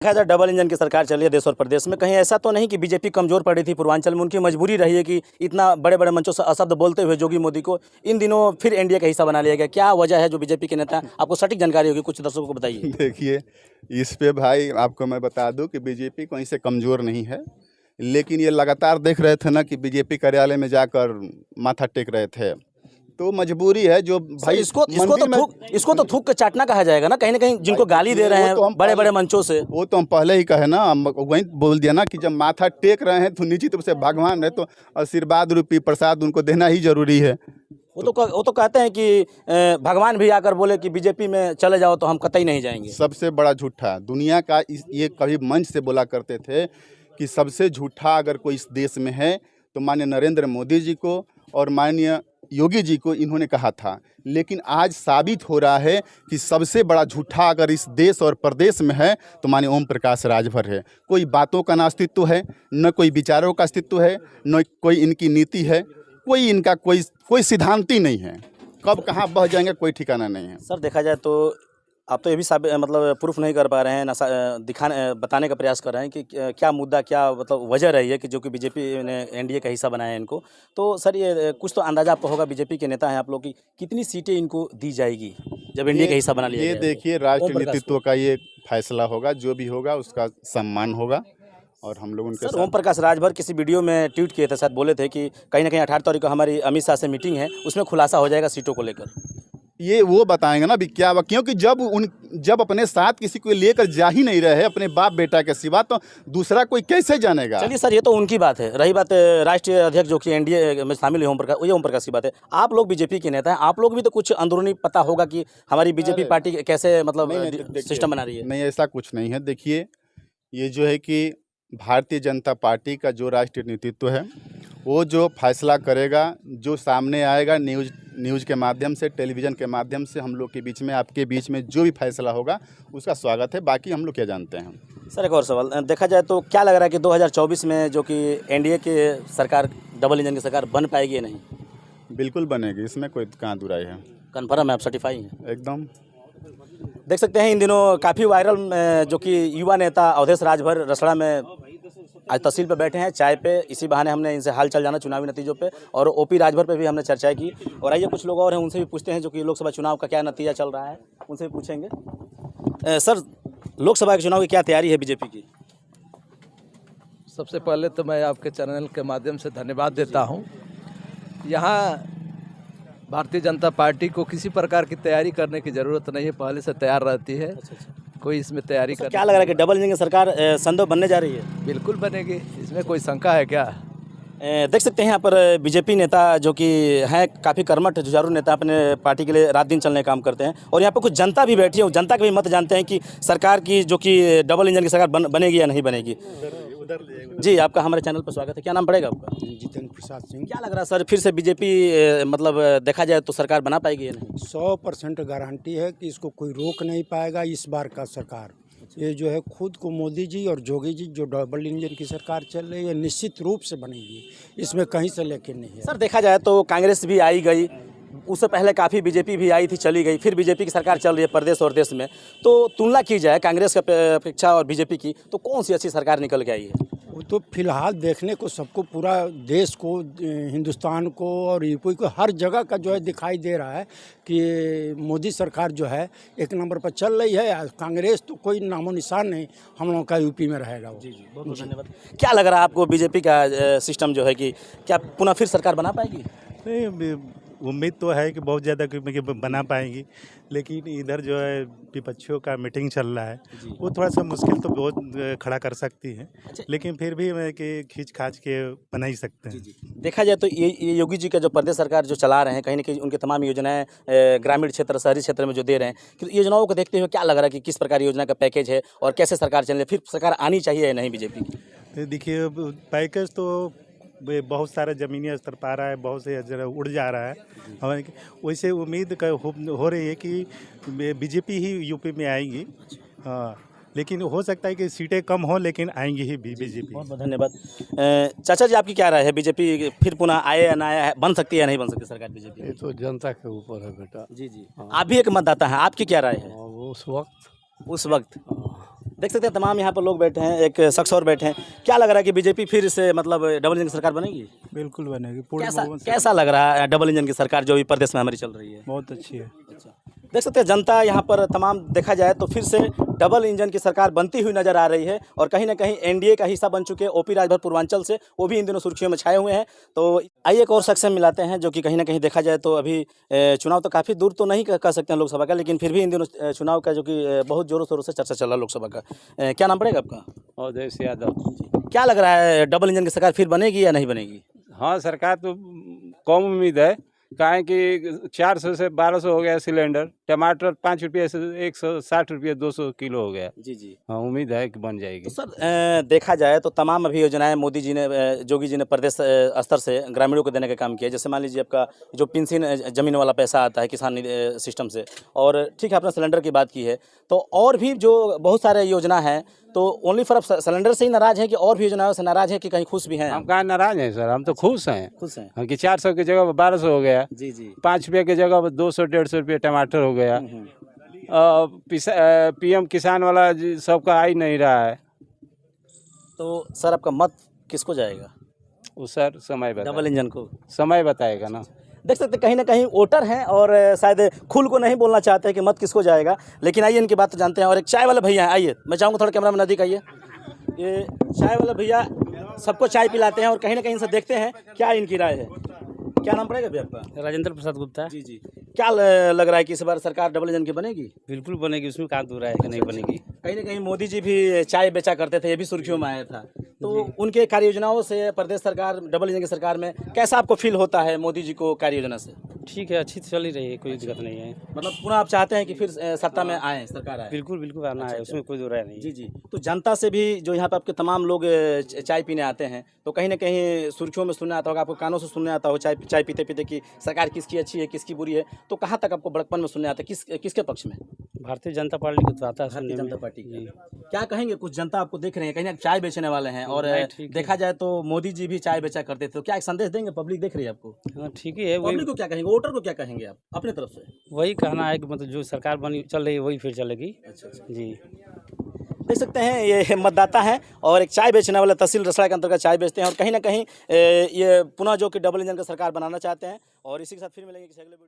देखा जाए double engine की सरकार चली है देश और प्रदेश में, कहीं ऐसा तो नहीं कि बीजेपी कमजोर पड़ी थी पूर्वांचल में, उनकी मजबूरी रही है कि इतना बड़े बड़े मंचों से अशब्द बोलते हुए जोगी मोदी को इन दिनों फिर एनडीए का हिस्सा बना लिया गया? क्या वजह है जो बीजेपी के नेता, आपको सटीक जानकारी होगी, कुछ दर्शकों को बताइए। देखिए, इस पे भाई आपको मैं बता दूं कि बीजेपी कहीं से कमज़ोर नहीं है, लेकिन ये लगातार देख रहे थे ना कि बीजेपी कार्यालय में जाकर माथा टेक रहे थे, तो मजबूरी है जो भाई इसको तो थूक के चाटना कहा जाएगा ना कहीं जिनको गाली दे रहे हैं बड़े बड़े मंचों से। वो तो हम पहले ही कहे ना, हम वहीं बोल दिया ना कि जब माथा टेक रहे हैं तो निश्चित रूप से भगवान है, तो आशीर्वाद रूपी प्रसाद उनको देना ही जरूरी है। वो तो कहते हैं कि भगवान भी आकर बोले कि बीजेपी में चले जाओ तो हम कतई नहीं जाएंगे। सबसे बड़ा झूठा दुनिया का ये कभी मंच से बोला करते थे कि सबसे झूठा अगर कोई इस देश में है तो माननीय नरेंद्र मोदी जी को और माननीय योगी जी को इन्होंने कहा था, लेकिन आज साबित हो रहा है कि सबसे बड़ा झूठा अगर इस देश और प्रदेश में है तो माननीय ओम प्रकाश राजभर है। कोई बातों का ना अस्तित्व है, न कोई विचारों का अस्तित्व है, न कोई इनकी नीति है, कोई इनका कोई सिद्धांत ही नहीं है। कब कहाँ बह जाएंगे कोई ठिकाना नहीं है। सर देखा जाए तो आप तो ये भी मतलब प्रूफ नहीं कर पा रहे हैं, बताने का प्रयास कर रहे हैं कि क्या मुद्दा, क्या मतलब वजह रही है कि जो कि बीजेपी ने एनडीए का हिस्सा बनाया है इनको। तो सर ये कुछ तो अंदाजा आपको होगा, बीजेपी के नेता हैं आप लोग, की कितनी सीटें इनको दी जाएगी जब एनडीए का हिस्सा बना लिया ये जाएगा? देखिए, राष्ट्रीय नेतृत्व का ये फैसला होगा, जो भी होगा उसका सम्मान होगा और हम लोग उनके साथ। ओम प्रकाश राजभर किसी वीडियो में ट्वीट किए थे, शायद बोले थे कि कहीं ना कहीं 18 तारीख को हमारी अमित शाह से मीटिंग है, उसमें खुलासा हो जाएगा सीटों को लेकर। ये वो बताएंगे ना भी क्या, क्योंकि जब अपने साथ किसी को लेकर जा ही नहीं रहे अपने बाप बेटा के सिवा, तो दूसरा कोई कैसे जानेगा। चलिए सर, ये तो उनकी बात है। रही बात राष्ट्रीय अध्यक्ष जो कि एनडीए में शामिल है ओम प्रकाश की बात है। आप लोग बीजेपी के नेता हैं, आप लोग भी तो कुछ अंदरूनी पता होगा कि हमारी बीजेपी पार्टी कैसे मतलब सिस्टम बना रही है। नहीं, ऐसा कुछ नहीं है। देखिए, ये जो है कि भारतीय जनता पार्टी का जो राष्ट्रीय नेतृत्व है वो जो फैसला करेगा, जो सामने आएगा न्यूज़ के माध्यम से, टेलीविज़न के माध्यम से, हम लोग के बीच में, आपके बीच में जो भी फैसला होगा उसका स्वागत है। बाकी हम लोग क्या जानते हैं। सर एक और सवाल, देखा जाए तो क्या लग रहा है कि 2024 में जो कि एनडीए के सरकार, डबल इंजन की सरकार बन पाएगी या नहीं? बिल्कुल बनेगी, इसमें कोई कहाँ दुराई है। कन्फर्म है, आप सर्टिफाई हैं? एकदम। देख सकते हैं इन दिनों काफ़ी वायरल जो कि युवा नेता अवधेश राजभर रसड़ा में आज तहसील पे बैठे हैं चाय पे। इसी बहाने हमने इनसे हाल चल जाना चुनावी नतीजों पे, और ओपी राजभर पे भी हमने चर्चा की। और आइए कुछ लोग और हैं, उनसे भी पूछते हैं जो कि लोकसभा चुनाव का क्या नतीजा चल रहा है, उनसे भी पूछेंगे। सर, लोकसभा के चुनाव की क्या तैयारी है बीजेपी की? सबसे पहले तो मैं आपके चैनल के माध्यम से धन्यवाद देता हूं। यहाँ भारतीय जनता पार्टी को किसी प्रकार की तैयारी करने की ज़रूरत नहीं है, पहले से तैयार रहती है। कोई इसमें तैयारी कर। क्या लग रहा है कि डबल इंजन की सरकार संभव बनने जा रही है? बिल्कुल बनेगी, इसमें कोई शंका है क्या? देख सकते हैं यहाँ पर बीजेपी नेता जो कि हैं काफ़ी कर्मठ जुझारू नेता, अपने पार्टी के लिए रात दिन चलने काम करते हैं। और यहाँ पर कुछ जनता भी बैठी है, जनता के भी मत जानते हैं कि सरकार की जो कि डबल इंजन की सरकार बनेगी या नहीं बनेगी। जी, आपका हमारे चैनल पर स्वागत है। क्या नाम पड़ेगा आपका? जितेंद्र प्रसाद सिंह। क्या लग रहा है सर, फिर से बीजेपी मतलब देखा जाए तो सरकार बना पाएगी या नहीं? 100% गारंटी है कि इसको कोई रोक नहीं पाएगा इस बार का सरकार। ये जो है खुद को मोदी जी और जोगी जी जो डबल इंजन की सरकार चल रही है निश्चित रूप से बनेगी, इसमें कहीं से लेकिन नहीं है। सर देखा जाए तो कांग्रेस भी आई गई, उससे पहले काफ़ी बीजेपी भी आई थी, चली गई, फिर बीजेपी की सरकार चल रही है प्रदेश और देश में। तो तुलना की जाए कांग्रेस की अपेक्षा और बीजेपी की, तो कौन सी अच्छी सरकार निकल के आई है? वो तो फिलहाल देखने को सबको, पूरा देश को, हिंदुस्तान को और यूपी को, हर जगह का जो है दिखाई दे रहा है कि मोदी सरकार जो है एक नंबर पर चल रही है। कांग्रेस तो कोई नामो निशान नहीं हम लोगों का यूपी में रहेगा वो। जी जी, बहुत बहुत धन्यवाद। क्या लग रहा है आपको बीजेपी का सिस्टम जो है कि क्या पुनः फिर सरकार बना पाएगी? नहीं, उम्मीद तो है कि बहुत ज़्यादा कि बना पाएंगी, लेकिन इधर जो है विपक्षियों का मीटिंग चल रहा है, वो थोड़ा सा मुश्किल तो बहुत खड़ा कर सकती है। लेकिन फिर भी मैं कि खींच खाच के बना ही सकते हैं। देखा जाए तो ये योगी जी का जो प्रदेश सरकार जो चला रहे हैं, कहीं ना कहीं उनकी तमाम योजनाएं ग्रामीण क्षेत्र, शहरी क्षेत्र में जो दे रहे हैं, कि योजनाओं को देखते हुए क्या लग रहा है कि किस प्रकार योजना का पैकेज है और कैसे सरकार चल रही है, फिर सरकार आनी चाहिए या नहीं बीजेपी की? देखिए, पैकेज तो बहुत सारा ज़मीनी स्तर पर आ रहा है, बहुत से जगह उड़ जा रहा है हमारे। वैसे उम्मीद हो रही है कि बीजेपी ही यूपी में आएगी। हाँ, लेकिन हो सकता है कि सीटें कम हो, लेकिन आएंगी ही बीजेपी। बहुत बहुत धन्यवाद। चाचा जी, आपकी क्या राय है, बीजेपी फिर पुनः आए या ना आए, बन सकती है या नहीं बन सकती सरकार बीजेपी? ये तो जनता के ऊपर है बेटा। जी जी, आप भी एक मतदाता हैं, आपकी क्या राय है? उस वक्त उस वक्त देख सकते हैं तमाम यहाँ पर लोग बैठे हैं, एक शख्स और बैठे हैं। क्या लग रहा है कि बीजेपी फिर से मतलब डबल इंजन की सरकार बनेगी? बिल्कुल बनेगी, पूर्ण कैसा बहुमत से। कैसा लग रहा है डबल इंजन की सरकार जो भी प्रदेश में हमारी चल रही है? बहुत अच्छी है। अच्छा, देख सकते हैं जनता यहाँ पर तमाम देखा जाए तो फिर से डबल इंजन की सरकार बनती हुई नजर आ रही है और कहीं ना कहीं एनडीए का हिस्सा बन चुके ओपी राजभर पूर्वांचल से, वो भी इन दिनों सुर्खियों में छाए हुए हैं। तो आइए एक और शख्स से मिलाते हैं जो कि कहीं ना कहीं देखा जाए तो अभी चुनाव तो काफ़ी दूर तो नहीं कह सकते हैं लोकसभा का, लेकिन फिर भी इन दिनों चुनाव का जो कि बहुत जोरों शोरों से चर्चा चल रहा है लोकसभा का। क्या नाम पड़ेगा आपका? अवधेश यादव। क्या लग रहा है डबल इंजन की सरकार फिर बनेगी या नहीं बनेगी? हाँ, सरकार तो कम उम्मीद है, काहे कि 400 से 1200 हो गया सिलेंडर, टमाटर 5 रुपये से 160 रुपये 200 किलो हो गया। जी जी। हाँ, उम्मीद है कि बन जाएगी। तो सर देखा जाए तो तमाम अभी योजनाएं मोदी जी ने योगी जी ने प्रदेश स्तर से ग्रामीणों को देने का काम किया। जैसे मान लीजिए आपका जो पेंशन जमीन वाला पैसा आता है किसान सिस्टम से, और ठीक है आपने सिलेंडर की बात की है, तो और भी जो बहुत सारे योजना है, तो ओनली फॉर सिलेंडर से ही नाराज है कि और भी योजनाओं से नाराज है कि कहीं खुश भी हैं? हम कहाँ नाराज हैं सर, हम तो खुश हैं। खुश हैं। हाँ, कि 400 की जगह 1200 हो गया, जी जी। 5 रुपये की जगह 200-150 रुपये टमाटर हो गया। पीएम किसान वाला सबका आ ही नहीं रहा है। तो सर आपका मत किसको जाएगा? वो सर समय डबल इंजन को? समय बताएगा ना। देख सकते हैं कहीं ना कहीं वोटर हैं और शायद खुल को नहीं बोलना चाहते हैं कि मत किसको जाएगा, लेकिन आइए इनकी बात तो जानते हैं। और एक चाय वाले भैया हैं, आइए मैं चाहूँगा थोड़ा कैमरा में नज़दीक आइए। ये चाय वाले भैया सबको चाय पिलाते हैं और कहीं ना कहीं इनसे देखते हैं क्या इनकी राय है। क्या नाम पड़ेगा भैया आपका? राजेंद्र प्रसाद गुप्ता। जी जी। क्या लग रहा है कि इस बार सरकार डबल इंजन की बनेगी? बिल्कुल बनेगी, उसमें कहाँ दूर है कि नहीं बनेगी। कहीं ना कहीं मोदी जी भी चाय बेचा करते थे, ये भी सुर्खियों में आया था, तो उनके कार्य योजनाओं से प्रदेश सरकार डबल इंजन की सरकार में कैसा आपको फील होता है मोदी जी को कार्य योजना से? ठीक है, अच्छी तो चल ही रही है, कोई दिक्कत नहीं है। मतलब पुनः आप चाहते हैं कि फिर सत्ता में आए, सरकार आए? बिल्कुल बिल्कुल आना है, उसमें कोई दूर है नहीं। जी जी। तो जनता से भी जो यहाँ पे आपके तमाम लोग चाय पीने आते हैं, तो कहीं ना कहीं सुर्खियों में सुनने आता होगा, आपको कानों से सुनने आता हो चाय पीते पीते कि सरकार किसकी अच्छी है किसकी बुरी है, तो कहाँ तक आपको बड़कपन में सुनने आता है, किसके पक्ष में? भारतीय जनता पार्टी को तो आता है भारतीय सुनने जनता में। पार्टी की। क्या कहेंगे, कुछ जनता आपको देख रहे हैं, कहीं ना चाय बेचने वाले हैं और नहीं, ठीक है। देखा जाए तो मोदी जी भी चाय बेचा करते थे, तो क्या एक संदेश देंगे? पब्लिक देख रही है आपको, हाँ ठीक ही है, वही पब्लिक को क्या कहेंगे, वोटर को क्या कहेंगे आप अपने तरफ से? वही कहना है कि मतलब जो सरकार बनी चल रही है वही फिर चलेगी। जी। देख सकते हैं ये मतदाता हैं और एक चाय बेचने वाले तहसील रसड़ा के अंतर्गत चाय बेचते हैं और कहीं ना कहीं ये पुनः जो कि डबल इंजन का सरकार बनाना चाहते हैं। और इसी के साथ फिर मिलेंगे किसी अगले वीडियो।